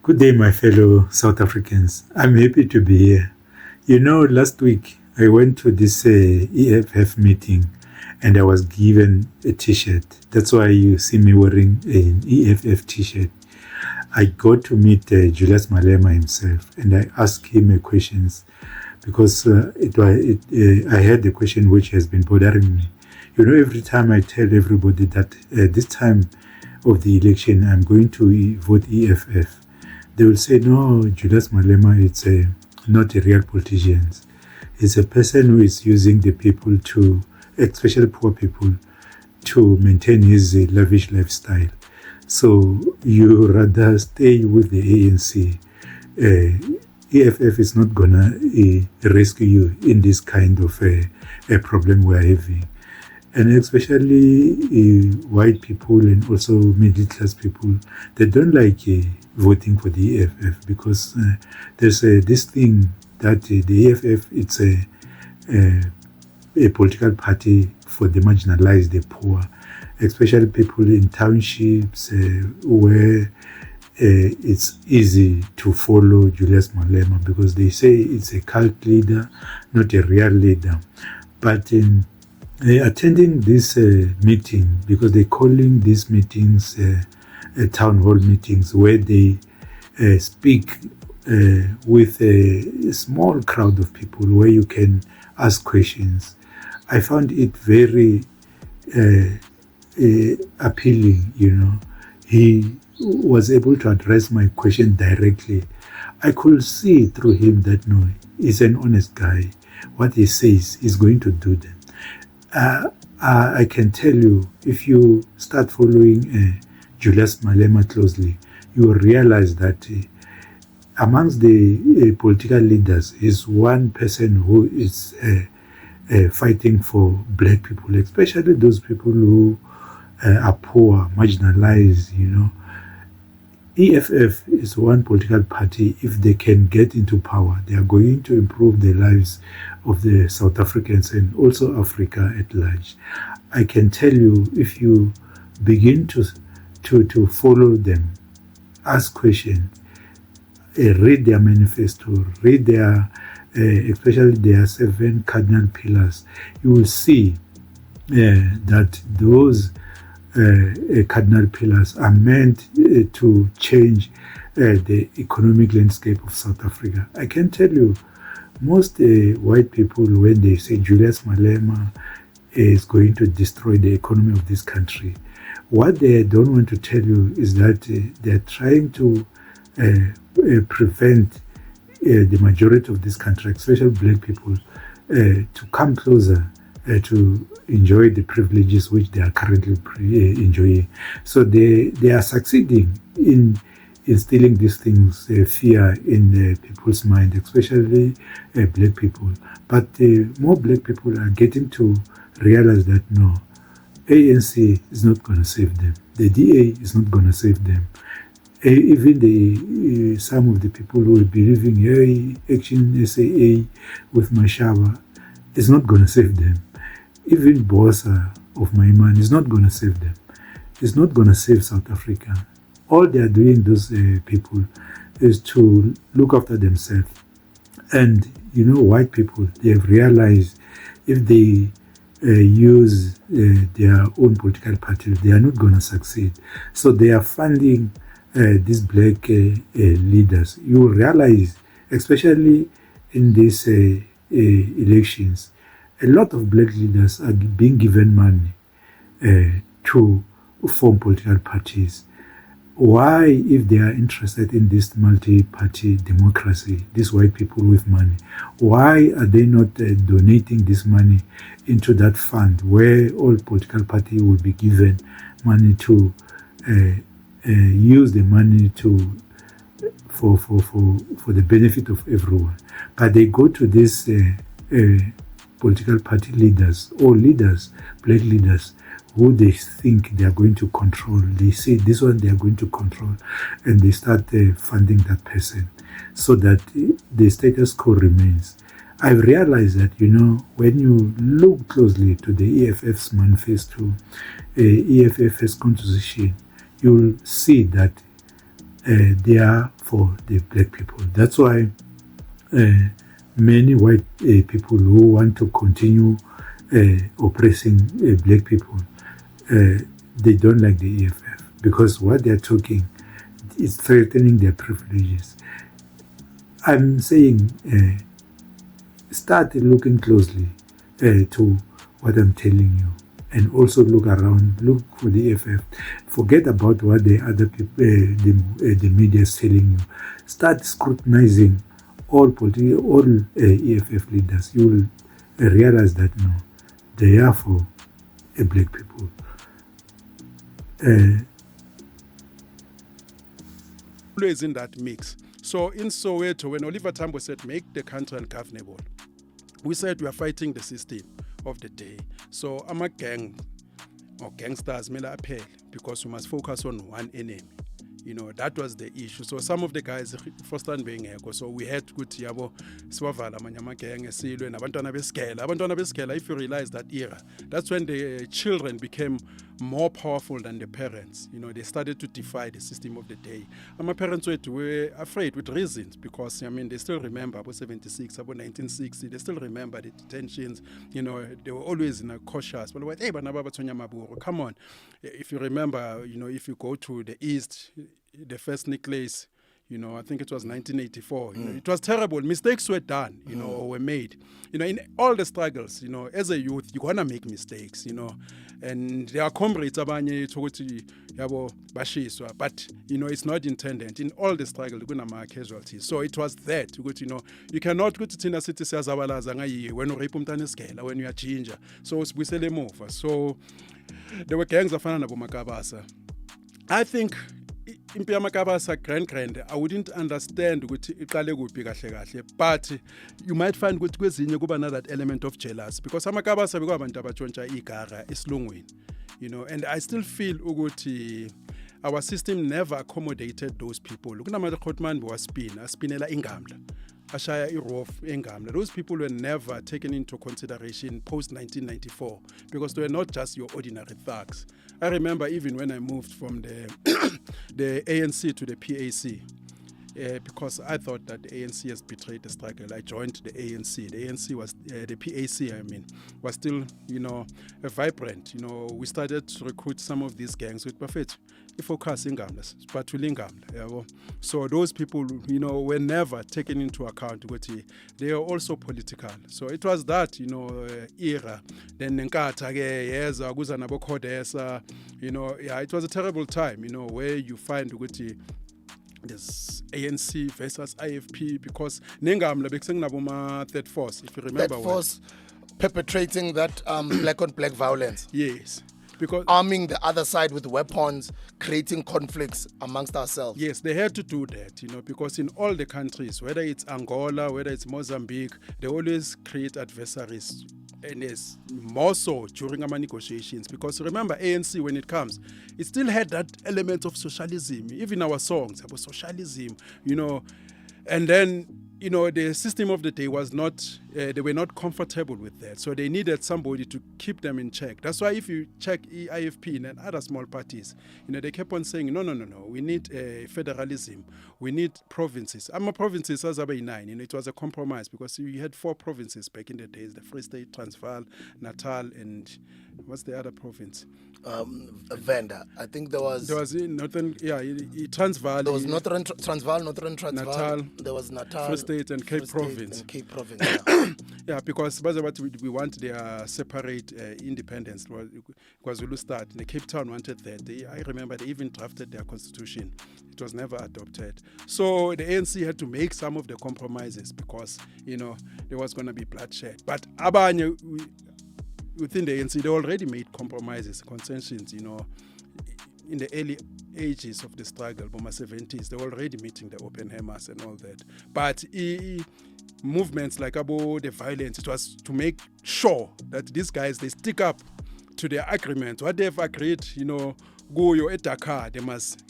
Good day, my fellow South Africans. I'm happy to be here. Last week I went to this EFF meeting and I was given a t-shirt. That's why you see me wearing an EFF t-shirt. I got to meet Julius Malema himself and I asked him a questions because I had a question which has been bothering me. Every time I tell everybody that this time of the election I'm going to vote EFF, they will say, no, Julius Malema, it's not a real politician. He's a person who is using the people to, especially poor people, to maintain his lavish lifestyle. So you rather stay with the ANC. EFF is not going to rescue you in this kind of a problem we're having. And especially white people and also middle class people, they don't like voting for the EFF because there's this thing that the EFF, it's a political party for the marginalized, the poor, especially people in townships where it's easy to follow Julius Malema because they say it's a cult leader, not a real leader. But attending this meeting, because they're calling these meetings town hall meetings where they speak with a small crowd of people where you can ask questions. I found it very appealing, He was able to address my question directly. I could see through him that, no, he's an honest guy. What he says, he's going to do them. I can tell you, if you start following Julius Malema closely, you will realize that amongst the political leaders is one person who is fighting for black people, especially those people who are poor, marginalized, EFF is one political party. If they can get into power, they are going to improve the lives of the South Africans and also Africa at large. I can tell you, if you begin to follow them, ask questions, read their manifesto, read their, especially their 7 cardinal pillars, you will see that those cardinal pillars are meant to change the economic landscape of South Africa. I can tell you, most white people, when they say Julius Malema is going to destroy the economy of this country, what they don't want to tell you is that they're trying to prevent the majority of this country, especially black people, to come closer to enjoy the privileges which they are currently enjoying. So they are succeeding in instilling these things, fear in people's mind, especially black people. But more black people are getting to realize that no, ANC is not going to save them. The DA is not going to save them. Even some of the people who are believing, hey, Action SAA with Mashaba is not going to save them. Even Bosa of Maiman is not going to save them. It's not going to save South Africa. All they are doing, those people, is to look after themselves. And, white people, they have realized if they use their own political parties, they are not going to succeed. So they are funding these black leaders. You will realize, especially in these elections, a lot of black leaders are being given money to form political parties. Why, if they are interested in this multi-party democracy, these white people with money, why are they not donating this money into that fund where all political parties will be given money to use the money for the benefit of everyone? But they go to this political party leaders or leaders, black leaders, who they think they are going to control. They say this one they are going to control, and they start funding that person so that the status quo remains. I've realized that, when you look closely to the EFF's manifesto, EFF's composition, you'll see that they are for the black people. That's why many white people who want to continue oppressing black people, they don't like the EFF, because what they're talking is threatening their privileges. I'm saying start looking closely to what I'm telling you, and also look around, look for the EFF. Forget about what the other people, the media is telling you. Start scrutinizing all EFF leaders. You will realize that no, they are for black people. Always in that mix. So in Soweto, when Oliver Tambo said, make the country ungovernable, we said we are fighting the system of the day. So I'm a gang or gangsters, mela appeal, because we must focus on one enemy. That was the issue. So some of the guys first time being echo. So we had good yabo swavala manyama gang esilwe nabantwana besikela. If you realize that era, that's when the children became more powerful than the parents. They started to defy the system of the day. And my parents were afraid with reasons, because they still remember about 76, about 1960. They still remember the detentions. They were always cautious. But hey, come on. If you remember, if you go to the east, the first necklace, I think it was 1984. It was terrible. Mistakes were done, or were made. In all the struggles, as a youth, you're gonna make mistakes, and there are comrades abanye bashiswa, but it's not intended. In all the struggle, you're gonna make casualties. So it was that. You cannot go to Tina City when you rape when you are ginger. So we say they move. So there were gangs of Makabasa. I think impi yamakabasa grand I wouldn't understand ukuthi iqale kuphi kahle kahle, but you might find ukuthi kwezinye kuba na that element of jealous, because amakabasa bekwabantu abatshontsha igara esilungwini, and I still feel ukuthi our system never accommodated those people. Kunama Khotman spinela ingamla ashaya irof engamla. Those people were never taken into consideration post 1994, because they were not just your ordinary thugs. I remember even when I moved from the the ANC to the PAC, because I thought that the ANC has betrayed the struggle. I joined the ANC. The ANC was the PAC. Was still vibrant. We started to recruit some of these gangs with Buffett. Focus in Gamlas, but to Lingamla. So those people, were never taken into account. They are also political. So it was that, era. Then Nkata, yes, Aguzanabo Kodesa, it was a terrible time, where you find this ANC versus IFP, because Ningamla Bixing Nabuma Third Force, if you remember. Third Force perpetrating that black on black violence. Yes. Because arming the other side with weapons, creating conflicts amongst ourselves. Yes, they had to do that, because in all the countries, whether it's Angola, whether it's Mozambique, they always create adversaries. And it's more so during our negotiations, because remember, ANC, when it comes, it still had that element of socialism. Even our songs about socialism, and then the system of the day was not, they were not comfortable with that. So they needed somebody to keep them in check. That's why if you check IFP and other small parties, they kept on saying, no, we need federalism. We need provinces. Provinces as 9. It was a compromise, because you had 4 provinces back in the days, the Free State, Transvaal, Natal, and what's the other province? Venda. I think there was Northern, Transvaal. There was Northern Transvaal, Northern Transvaal. Natal. There was Natal. Free State and Cape Province. And Cape Province, yeah. Yeah, because what we want their separate independence. KwaZulu start. The Cape Town wanted that. I remember they even drafted their constitution. It was never adopted. So the ANC had to make some of the compromises, because, there was going to be bloodshed. But abanye, within the ANC, they already made compromises, concessions, in the early ages of the struggle, Boma 70s, they were already meeting the open hammers and all that. But movements like about the violence, it was to make sure that these guys, they stick up to their agreement. What they've agreed, go your Dakar, they must,